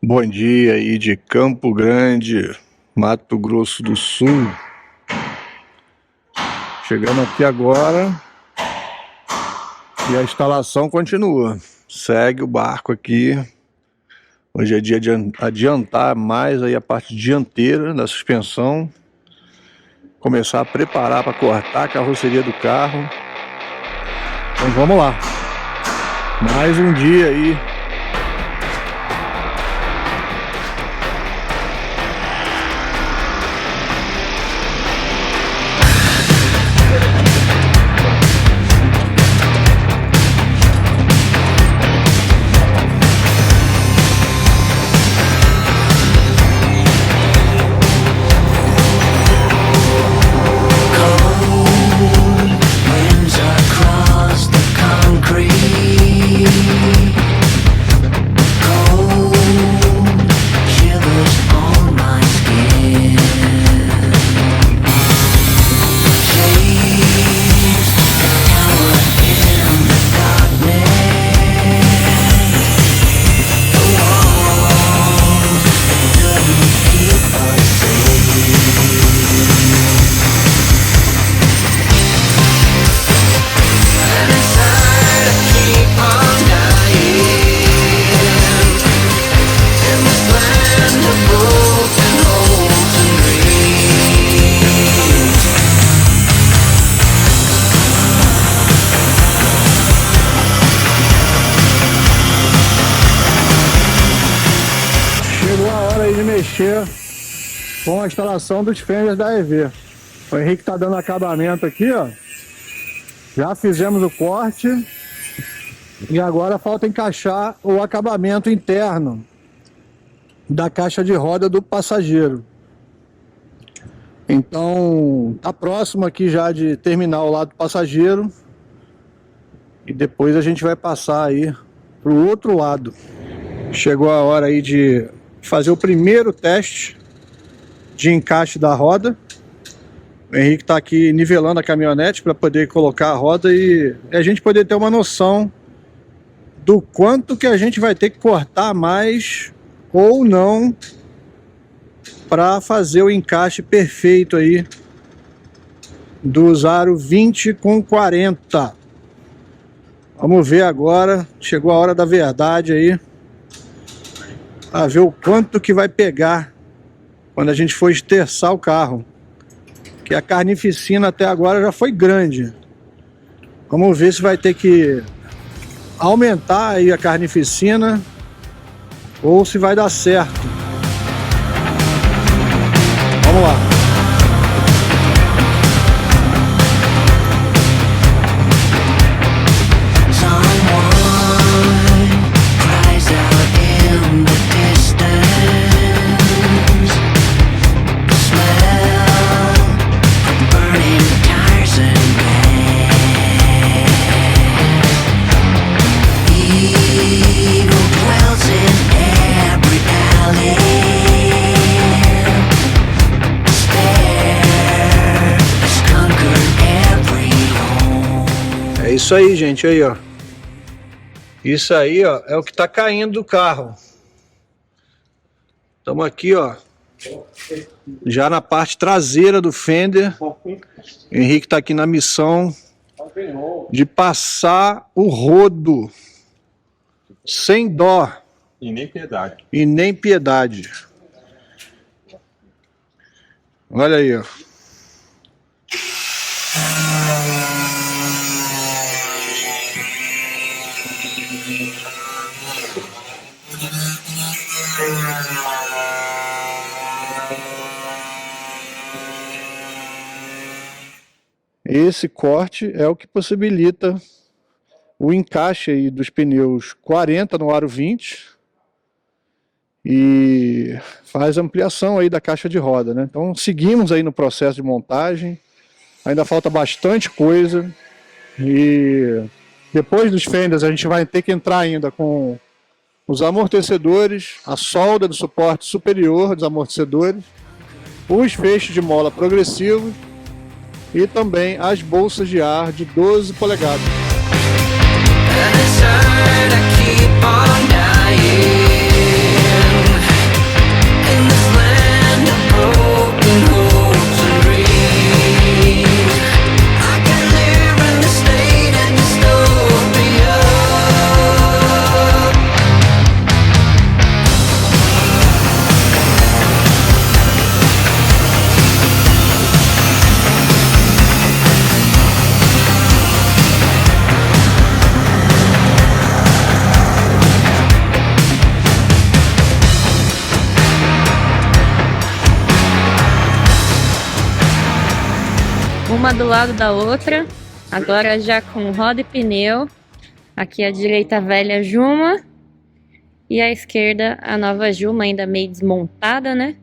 Bom dia aí de Campo Grande, Mato Grosso do Sul. Chegando aqui agora e a instalação continua. Segue o barco aqui. Hoje é dia de adiantar mais aí a parte dianteira da suspensão. Começar a preparar para cortar a carroceria do carro. Então vamos lá. Mais um dia aí. Chegou a hora aí de mexer com a instalação dos fenders da EV. O Henrique tá dando acabamento aqui, ó. Já fizemos o corte e agora falta encaixar o acabamento interno da caixa de roda do passageiro. Então tá próximo aqui já de terminar o lado do passageiro e depois a gente vai passar aí pro outro lado. Chegou a hora aí de fazer o primeiro teste de encaixe da roda. O Henrique está aqui nivelando a caminhonete para poder colocar a roda e a gente poder ter uma noção do quanto que a gente vai ter que cortar mais ou não para fazer o encaixe perfeito aí do aro 20 com 40. Vamos ver agora, chegou a hora da verdade aí, a ver o quanto que vai pegar quando a gente for esterçar o carro, que a carnificina até agora já foi grande. Vamos ver se vai ter que aumentar aí a carnificina ou se vai dar certo. Vamos lá. É isso aí, gente, aí, ó. Isso aí, ó, é o que tá caindo do carro. Estamos aqui, ó, já na parte traseira do fender. O Henrique tá aqui na missão de passar o rodo sem dó e nem piedade. E nem piedade. Olha aí, ó. Esse corte é o que possibilita o encaixe aí dos pneus 40 no aro 20 e faz ampliação aí da caixa de roda, né? Então seguimos aí no processo de montagem, ainda falta bastante coisa e depois dos fenders a gente vai ter que entrar ainda com os amortecedores, a solda do suporte superior dos amortecedores, os feixes de mola progressivos e também as bolsas de ar de 12 polegadas. uma do lado da outra, agora já com roda e pneu. Aqui à direita a velha Juma e à esquerda a nova Juma, ainda meio desmontada, né?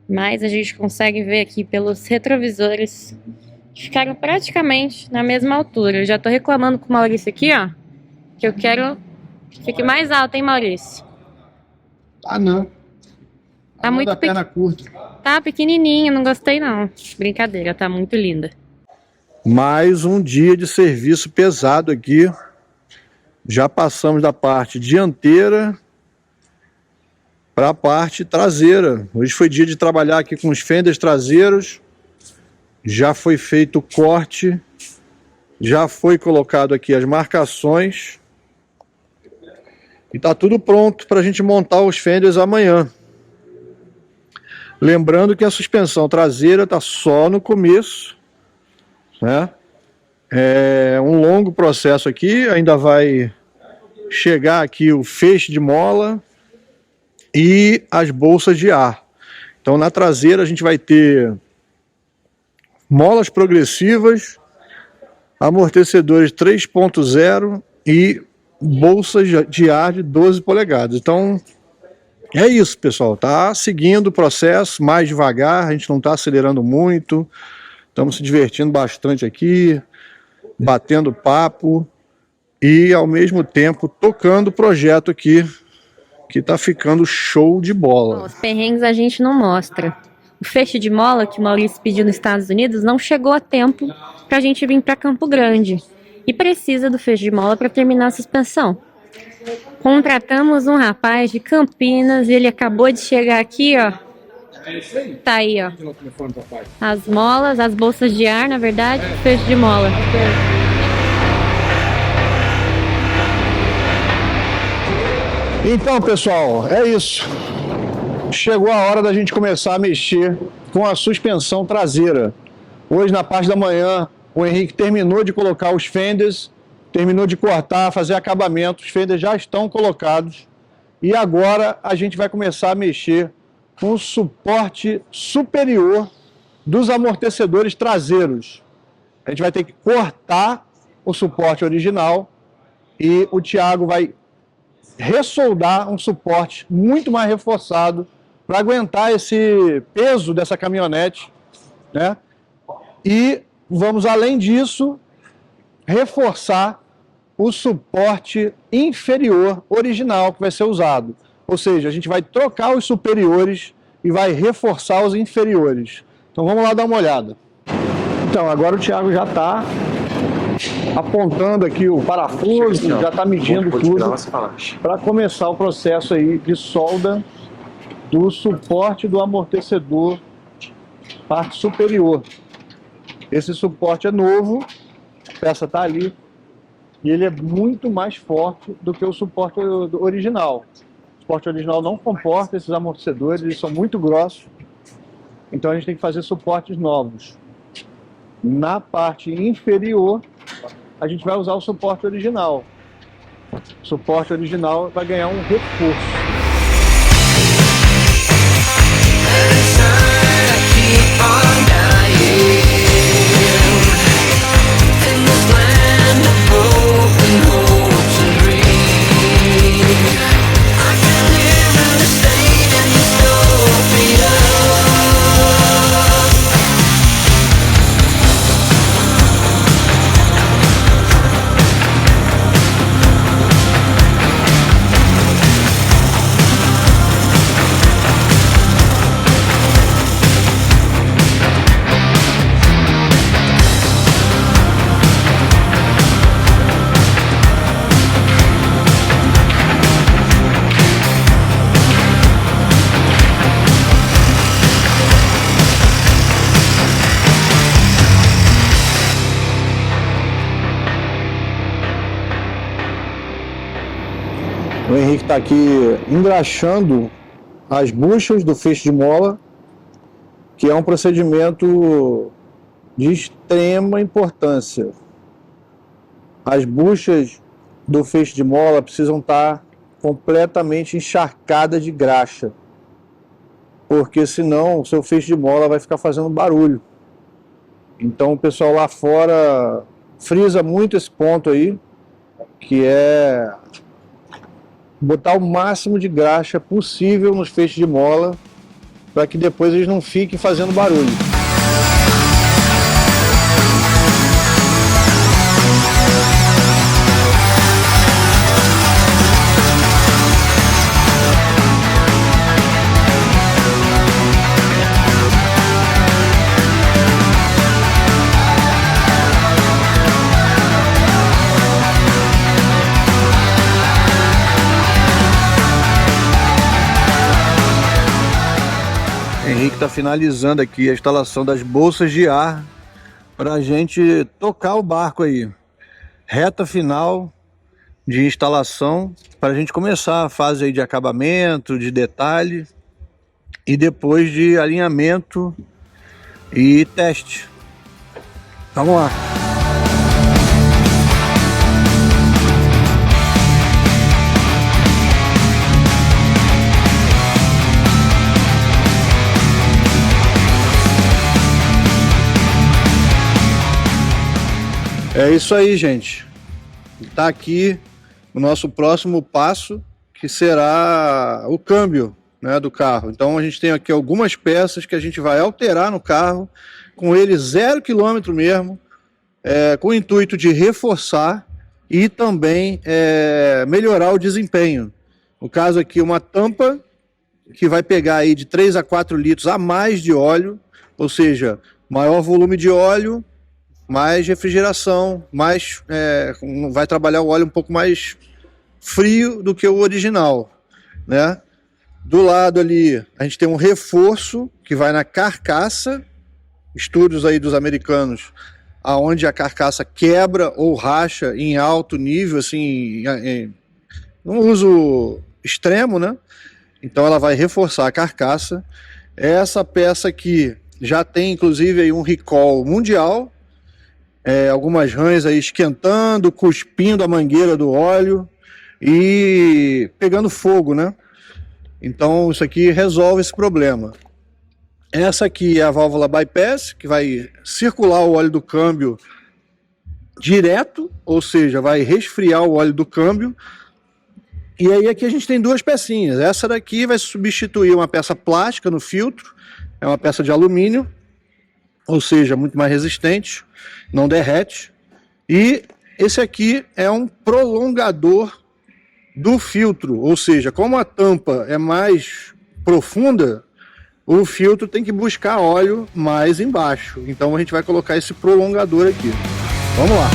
Mas a gente consegue ver aqui pelos retrovisores que ficaram praticamente na mesma altura. Eu já tô reclamando com o Maurício aqui, ó, que eu quero que fique mais alto, hein, Maurício? Ah, não. Tá muito perna curta. Tá pequenininha, não gostei não. Brincadeira, tá muito linda. Mais um dia de serviço pesado aqui. Já passamos da parte dianteira para a parte traseira. Hoje foi dia de trabalhar aqui com os fenders traseiros. Já foi feito o corte. Já foi colocado aqui as marcações. E tá tudo pronto para a gente montar os fenders amanhã. Lembrando que a suspensão traseira está só no começo, né? É um longo processo aqui, ainda vai chegar aqui o feixe de mola e as bolsas de ar. Então na traseira a gente vai ter molas progressivas, amortecedores 3.0 e bolsas de ar de 12 polegadas. Então é isso, pessoal, tá seguindo o processo mais devagar, a gente não está acelerando muito, estamos se divertindo bastante aqui, batendo papo e ao mesmo tempo tocando o projeto aqui, que tá ficando show de bola. Os perrengues a gente não mostra. O feixe de mola que o Maurício pediu nos Estados Unidos não chegou a tempo pra gente vir pra Campo Grande e precisa do feixe de mola para terminar a suspensão. Contratamos um rapaz de Campinas, ele acabou de chegar aqui, ó. Tá aí, ó. As molas, as bolsas de ar, na verdade, feixe de mola. Então, pessoal, é isso. Chegou a hora da gente começar a mexer com a suspensão traseira. Hoje, na parte da manhã, o Henrique terminou de colocar os fenders, terminou de cortar, fazer acabamento, os fenders já estão colocados e agora a gente vai começar a mexer com o suporte superior dos amortecedores traseiros. A gente vai ter que cortar o suporte original e o Thiago vai ressoldar um suporte muito mais reforçado para aguentar esse peso dessa caminhonete, né? E vamos, além disso, reforçar o suporte inferior original que vai ser usado. Ou seja, a gente vai trocar os superiores e vai reforçar os inferiores. Então vamos lá dar uma olhada. Então, agora o Thiago já está apontando aqui o parafuso, já está medindo tudo para começar o processo aí de solda do suporte do amortecedor parte superior. Esse suporte é novo, a peça está ali, e ele é muito mais forte do que o suporte original. O suporte original não comporta esses amortecedores, eles são muito grossos, então a gente tem que fazer suportes novos. Na parte inferior, a gente vai usar o suporte original. O suporte original vai ganhar um reforço. O Henrique está aqui engraxando as buchas do feixe de mola, que é um procedimento de extrema importância. As buchas do feixe de mola precisam estar completamente encharcadas de graxa, porque senão o seu feixe de mola vai ficar fazendo barulho. Então o pessoal lá fora frisa muito esse ponto aí, que é botar o máximo de graxa possível nos feixes de mola, para que depois eles não fiquem fazendo barulho. Henrique está finalizando aqui a instalação das bolsas de ar para a gente tocar o barco aí. Reta final de instalação para a gente começar a fase aí de acabamento, de detalhe e depois de alinhamento e teste. Vamos lá. É isso aí, gente. Tá aqui o nosso próximo passo, que será o câmbio, né, do carro. Então a gente tem aqui algumas peças que a gente vai alterar no carro, com ele 0 km mesmo, com o intuito de reforçar e também melhorar o desempenho. No caso aqui, uma tampa que vai pegar aí de 3 a 4 litros a mais de óleo, ou seja, maior volume de óleo, mais refrigeração, vai trabalhar o óleo um pouco mais frio do que o original, né? Do lado ali a gente tem um reforço que vai na carcaça, estudos aí dos americanos, aonde a carcaça quebra ou racha em alto nível, assim, um uso extremo, né? Então ela vai reforçar a carcaça. Essa peça aqui já tem inclusive aí um recall mundial. Algumas rãs aí esquentando, cuspindo a mangueira do óleo e pegando fogo, né? Então isso aqui resolve esse problema. Essa aqui é a válvula bypass, que vai circular o óleo do câmbio direto, ou seja, vai resfriar o óleo do câmbio. E aí aqui a gente tem duas pecinhas. Essa daqui vai substituir uma peça plástica no filtro, é uma peça de alumínio, ou seja, muito mais resistente, não derrete. E esse aqui é um prolongador do filtro, ou seja, como a tampa é mais profunda, o filtro tem que buscar óleo mais embaixo. Então a gente vai colocar esse prolongador aqui. Vamos lá.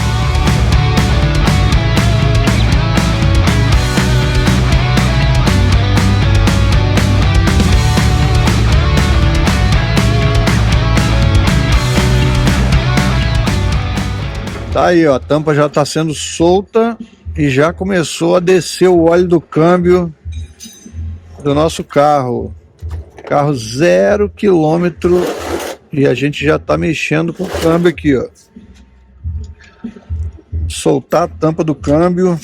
Tá aí, ó, a tampa já está sendo solta e já começou a descer o óleo do câmbio do nosso carro. Carro 0 km e a gente já está mexendo com o câmbio aqui, ó. Soltar a tampa do câmbio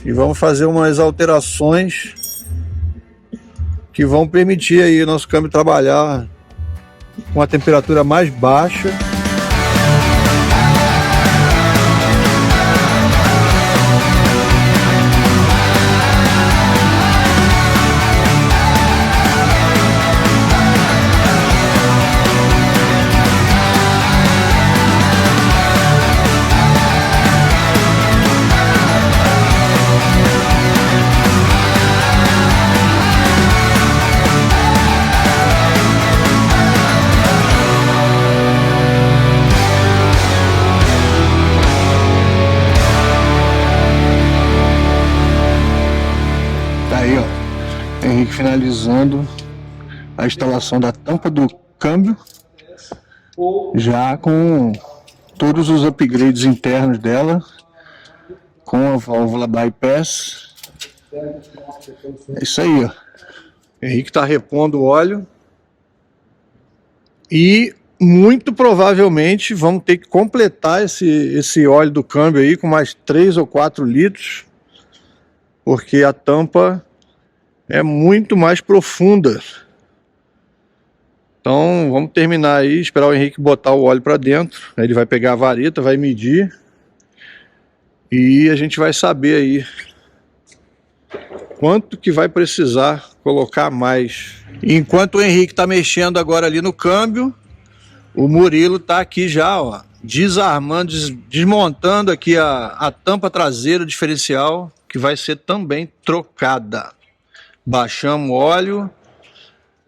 e vamos fazer umas alterações que vão permitir aí o nosso câmbio trabalhar com a temperatura mais baixa. Aí, ó, Henrique finalizando a instalação da tampa do câmbio, já com todos os upgrades internos dela, com a válvula bypass. É isso aí, ó. Henrique está repondo o óleo e muito provavelmente vamos ter que completar esse óleo do câmbio aí com mais 3 ou 4 litros, porque a tampa é muito mais profunda. Então vamos terminar aí, esperar o Henrique botar o óleo para dentro. Aí ele vai pegar a vareta, vai medir e a gente vai saber aí quanto que vai precisar colocar mais. Enquanto o Henrique está mexendo agora ali no câmbio, o Murilo está aqui já, ó, desarmando, desmontando aqui a tampa traseira diferencial, que vai ser também trocada. Baixamos o óleo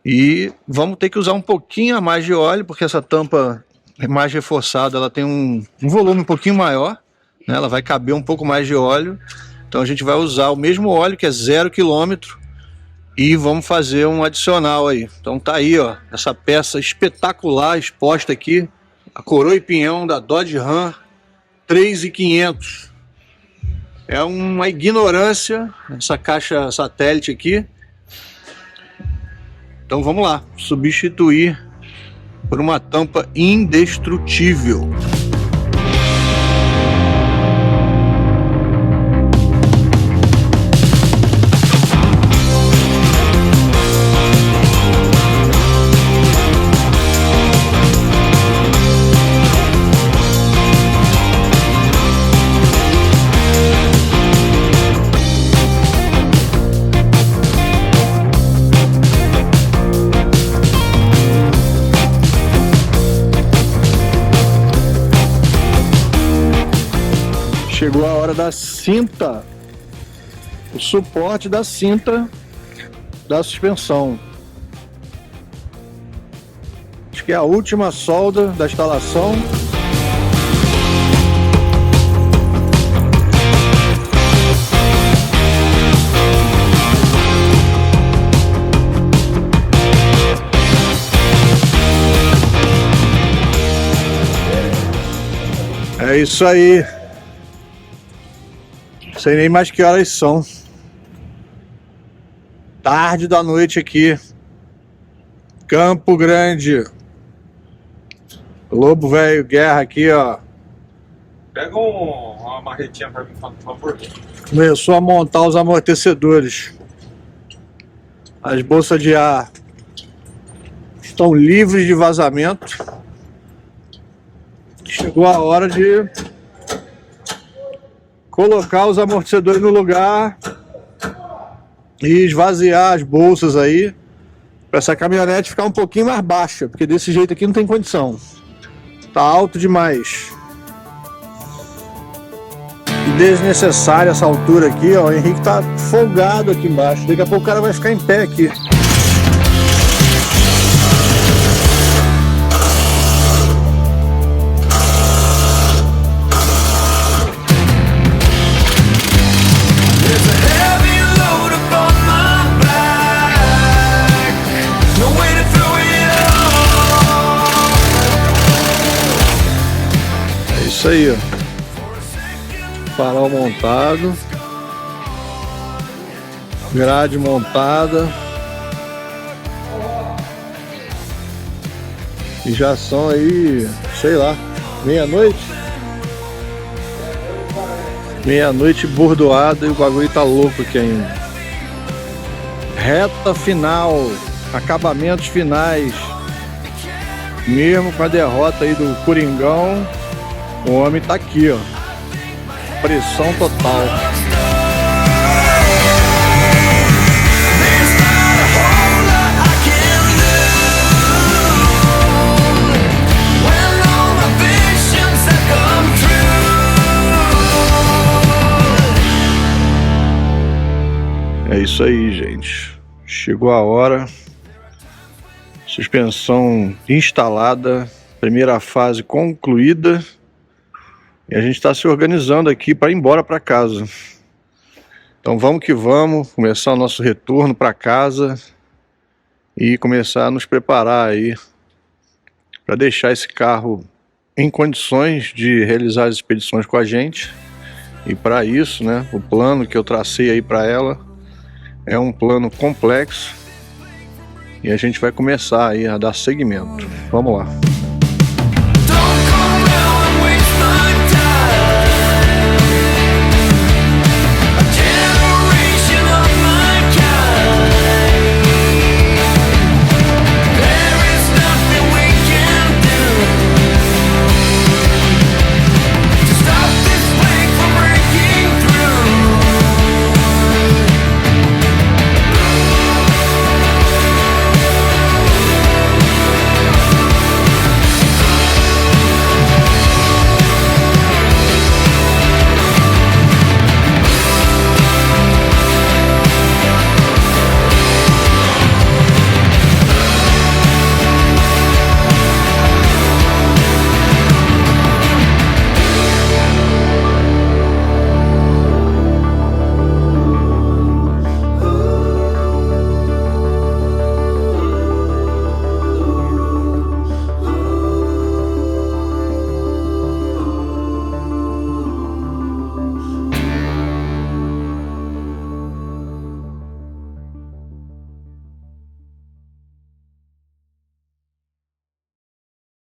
e vamos ter que usar um pouquinho a mais de óleo, porque essa tampa mais reforçada, ela tem um volume um pouquinho maior, né? Ela vai caber um pouco mais de óleo. Então a gente vai usar o mesmo óleo, que é 0 km, e vamos fazer um adicional aí. Então tá aí, ó, essa peça espetacular exposta aqui, a coroa e pinhão da Dodge Ram 3.500. É uma ignorância essa caixa satélite aqui. Então vamos lá, substituir por uma tampa indestrutível. Chegou a hora da cinta, o suporte da cinta da suspensão. Acho que é a última solda da instalação. É isso aí. Sei nem mais que horas são. Tarde da noite aqui. Campo Grande. Lobo Velho Guerra aqui, ó. Pega uma marretinha pra mim, por favor. Começou a montar os amortecedores. As bolsas de ar estão livres de vazamento. Chegou a hora de colocar os amortecedores no lugar e esvaziar as bolsas aí para essa caminhonete ficar um pouquinho mais baixa, porque desse jeito aqui não tem condição, tá alto demais e desnecessário essa altura aqui, ó. O Henrique tá folgado aqui embaixo, daqui a pouco o cara vai ficar em pé aqui. Isso aí, ó. Farol montado, grade montada, e já são aí, sei lá, meia-noite bordoada e o bagulho tá louco aqui ainda. Reta final, acabamentos finais, mesmo com a derrota aí do Coringão. O homem tá aqui, ó. Pressão total. É isso aí, gente. Chegou a hora. Suspensão instalada. Primeira fase concluída. E a gente está se organizando aqui para ir embora para casa. Então vamos que vamos, começar o nosso retorno para casa e começar a nos preparar aí para deixar esse carro em condições de realizar as expedições com a gente. E para isso, né, o plano que eu tracei aí para ela é um plano complexo e a gente vai começar aí a dar seguimento. Vamos lá.